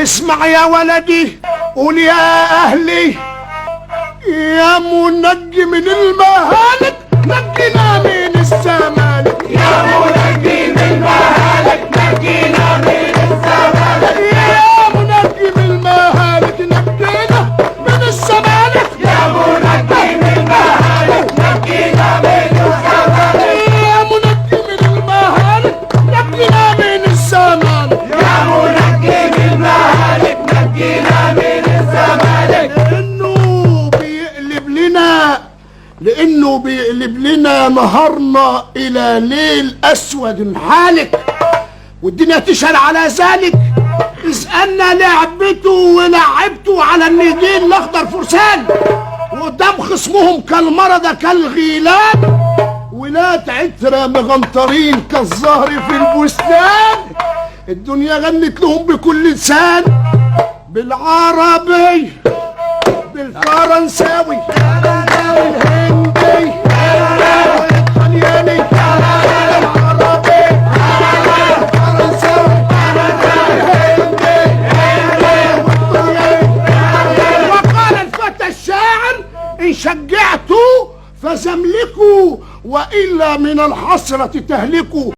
اسمع يا ولدي، قول يا اهلي: يا منجي من المهالك نجينا من الزمالك، يا منجي من المهالك نجينا من الزمالك، يا منجي من المهالك نجينا من الزمالك، يا منجي من المهالك نجينا من الزمالك، يا منجي من المهالك نجينا من الزمالك، يا منجي من المهالك نجينا من الزمالك. لانه بيقلب لنا نهارنا الى ليل اسود حالك، والدنيا تشهد على ذلك، اذ ان لعبته ولعبته على النجيل الاخضر فرسان، وقدام خصمهم كالمرضى كالغيلان، ولاد عترة مغنطرين كالزهر في البستان. الدنيا غنت لهم بكل لسان، بالعربي بالفرنساوي بالهندي بالطلياني بالعربي بالفرنساوي بالهندي بالطلياني. وقال الفتى الشاعر: إن شجعتوا فزملكوا، وإلا من الحسرة تهلكوا.